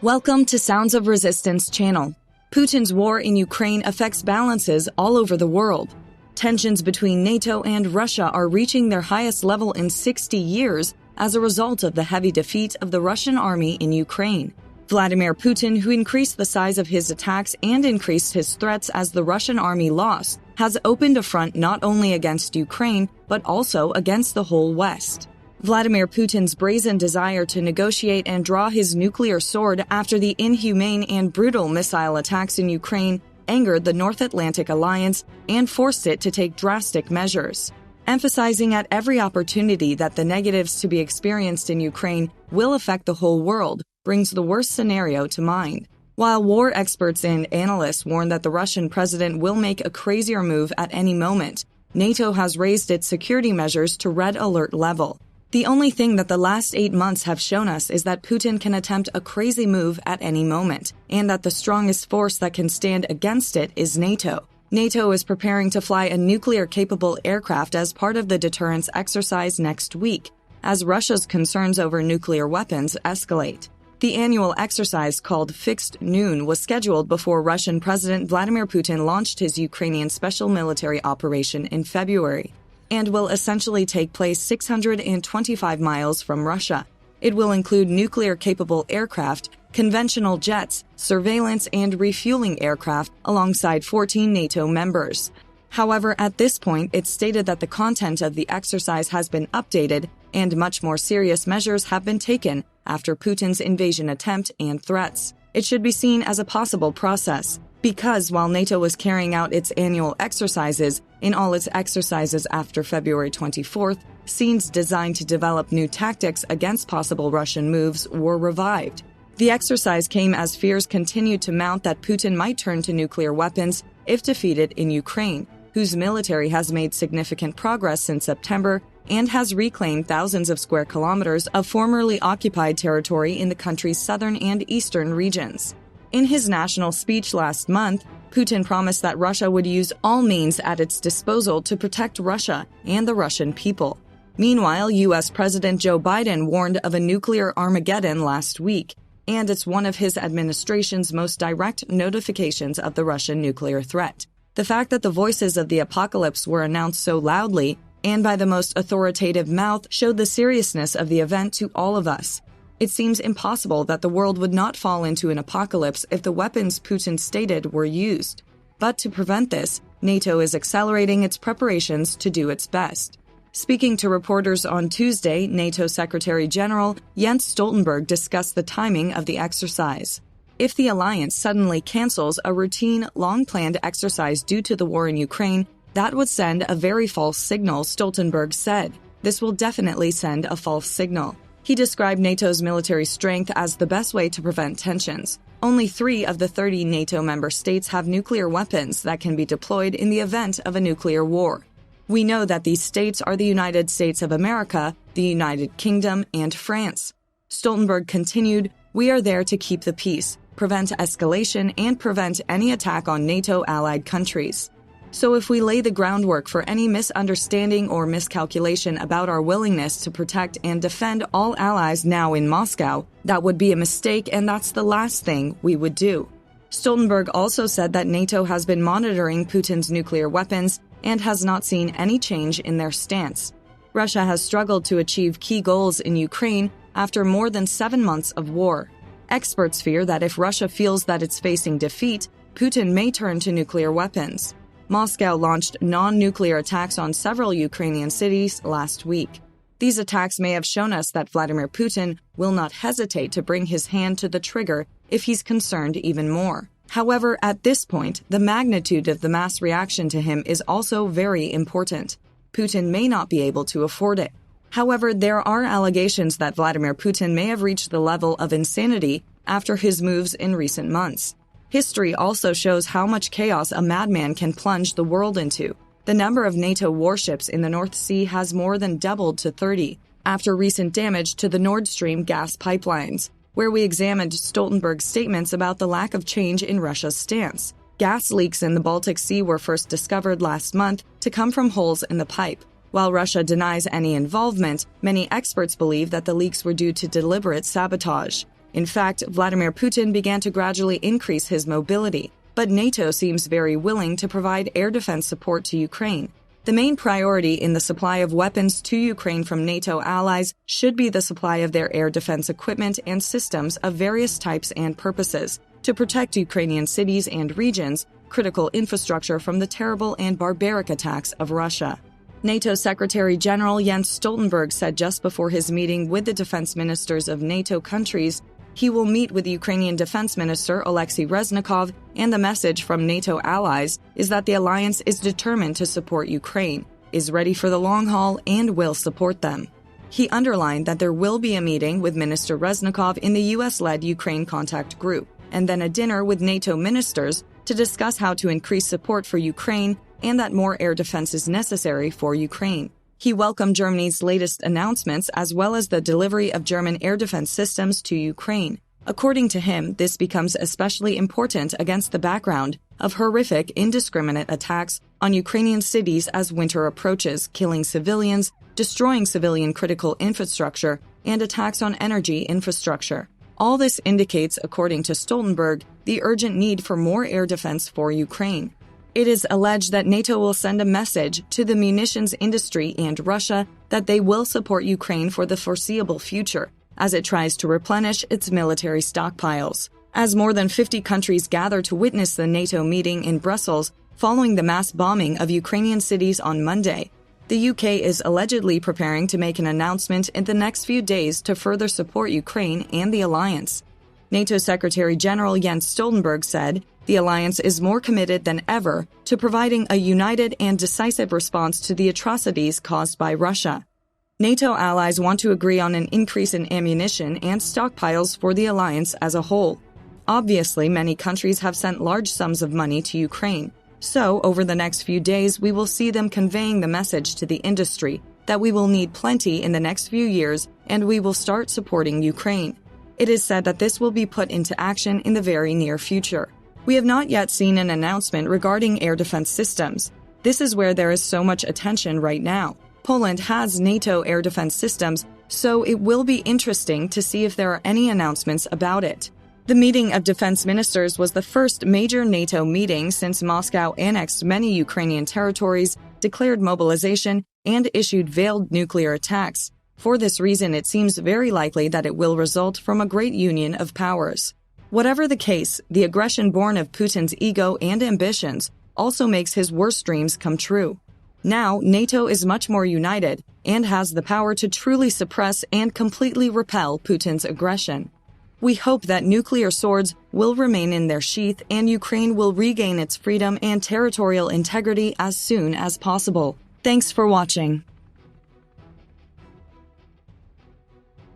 Welcome to Sounds of Resistance channel. Putin's war in Ukraine affects balances all over the world. Tensions between NATO and Russia are reaching their highest level in 60 years as a result of the heavy defeat of the Russian army in Ukraine. Vladimir Putin, who increased the size of his attacks and increased his threats as the Russian army lost, has opened a front not only against Ukraine, but also against the whole West. Vladimir Putin's brazen desire to negotiate and draw his nuclear sword after the inhumane and brutal missile attacks in Ukraine angered the North Atlantic Alliance and forced it to take drastic measures. Emphasizing at every opportunity that the negatives to be experienced in Ukraine will affect the whole world brings the worst scenario to mind. While war experts and analysts warn that the Russian president will make a crazier move at any moment, NATO has raised its security measures to red alert level. The only thing that the last 8 months have shown us is that Putin can attempt a crazy move at any moment, and that the strongest force that can stand against it is NATO. NATO is preparing to fly a nuclear-capable aircraft as part of the deterrence exercise next week, as Russia's concerns over nuclear weapons escalate. The annual exercise called Fixed Noon was scheduled before Russian President Vladimir Putin launched his Ukrainian special military operation in February, and will essentially take place 625 miles from Russia. It will include nuclear-capable aircraft, conventional jets, surveillance and refueling aircraft alongside 14 NATO members. However, at this point, it's stated that the content of the exercise has been updated and much more serious measures have been taken after Putin's invasion attempt and threats. It should be seen as a possible process, because while NATO was carrying out its annual exercises, in all its exercises after February 24th, scenes designed to develop new tactics against possible Russian moves were revived. The exercise came as fears continued to mount that Putin might turn to nuclear weapons if defeated in Ukraine, whose military has made significant progress since September and has reclaimed thousands of square kilometers of formerly occupied territory in the country's southern and eastern regions. In his national speech last month, Putin promised that Russia would use all means at its disposal to protect Russia and the Russian people. Meanwhile, U.S. President Joe Biden warned of a nuclear Armageddon last week, and it's one of his administration's most direct notifications of the Russian nuclear threat. The fact that the voices of the apocalypse were announced so loudly and by the most authoritative mouth showed the seriousness of the event to all of us. It seems impossible that the world would not fall into an apocalypse if the weapons Putin stated were used. But to prevent this, NATO is accelerating its preparations to do its best. Speaking to reporters on Tuesday, NATO Secretary General Jens Stoltenberg discussed the timing of the exercise. If the alliance suddenly cancels a routine, long-planned exercise due to the war in Ukraine, that would send a very false signal, Stoltenberg said. This will definitely send a false signal. He described NATO's military strength as the best way to prevent tensions. Only 3 of the 30 NATO member states have nuclear weapons that can be deployed in the event of a nuclear war. We know that these states are the United States of America, the United Kingdom, and France. Stoltenberg continued, "We are there to keep the peace, prevent escalation, and prevent any attack on NATO-allied countries. So if we lay the groundwork for any misunderstanding or miscalculation about our willingness to protect and defend all allies now in Moscow, that would be a mistake, and that's the last thing we would do." Stoltenberg also said that NATO has been monitoring Putin's nuclear weapons and has not seen any change in their stance. Russia has struggled to achieve key goals in Ukraine after more than 7 months of war. Experts fear that if Russia feels that it's facing defeat, Putin may turn to nuclear weapons. Moscow launched non-nuclear attacks on several Ukrainian cities last week. These attacks may have shown us that Vladimir Putin will not hesitate to bring his hand to the trigger if he's concerned even more. However, at this point, the magnitude of the mass reaction to him is also very important. Putin may not be able to afford it. However, there are allegations that Vladimir Putin may have reached the level of insanity after his moves in recent months. History also shows how much chaos a madman can plunge the world into. The number of NATO warships in the North Sea has more than doubled to 30 after recent damage to the Nord Stream gas pipelines, where we examined Stoltenberg's statements about the lack of change in Russia's stance. Gas leaks in the Baltic Sea were first discovered last month to come from holes in the pipe. While Russia denies any involvement, many experts believe that the leaks were due to deliberate sabotage. In fact, Vladimir Putin began to gradually increase his mobility, but NATO seems very willing to provide air defense support to Ukraine. The main priority in the supply of weapons to Ukraine from NATO allies should be the supply of their air defense equipment and systems of various types and purposes to protect Ukrainian cities and regions, critical infrastructure from the terrible and barbaric attacks of Russia. NATO Secretary General Jens Stoltenberg said just before his meeting with the defense ministers of NATO countries he will meet with Ukrainian Defense Minister Alexei Reznikov, and the message from NATO allies is that the alliance is determined to support Ukraine, is ready for the long haul, and will support them. He underlined that there will be a meeting with Minister Reznikov in the U.S.-led Ukraine Contact Group, and then a dinner with NATO ministers to discuss how to increase support for Ukraine and that more air defense is necessary for Ukraine. He welcomed Germany's latest announcements as well as the delivery of German air defense systems to Ukraine. According to him, this becomes especially important against the background of horrific, indiscriminate attacks on Ukrainian cities as winter approaches, killing civilians, destroying civilian critical infrastructure, and attacks on energy infrastructure. All this indicates, according to Stoltenberg, the urgent need for more air defense for Ukraine. It is alleged that NATO will send a message to the munitions industry and Russia that they will support Ukraine for the foreseeable future, as it tries to replenish its military stockpiles. As more than 50 countries gather to witness the NATO meeting in Brussels following the mass bombing of Ukrainian cities on Monday, the UK is allegedly preparing to make an announcement in the next few days to further support Ukraine and the alliance. NATO Secretary General Jens Stoltenberg said, "The alliance is more committed than ever to providing a united and decisive response to the atrocities caused by Russia." NATO allies want to agree on an increase in ammunition and stockpiles for the alliance as a whole. Obviously, many countries have sent large sums of money to Ukraine. So, over the next few days, we will see them conveying the message to the industry that we will need plenty in the next few years and we will start supporting Ukraine. It is said that this will be put into action in the very near future. We have not yet seen an announcement regarding air defense systems. This is where there is so much attention right now. Poland has NATO air defense systems, so it will be interesting to see if there are any announcements about it. The meeting of defense ministers was the first major NATO meeting since Moscow annexed many Ukrainian territories, declared mobilization, and issued veiled nuclear attacks. For this reason, it seems very likely that it will result from a great union of powers. Whatever the case, the aggression born of Putin's ego and ambitions also makes his worst dreams come true. Now, NATO is much more united and has the power to truly suppress and completely repel Putin's aggression. We hope that nuclear swords will remain in their sheath and Ukraine will regain its freedom and territorial integrity as soon as possible. Thanks for watching.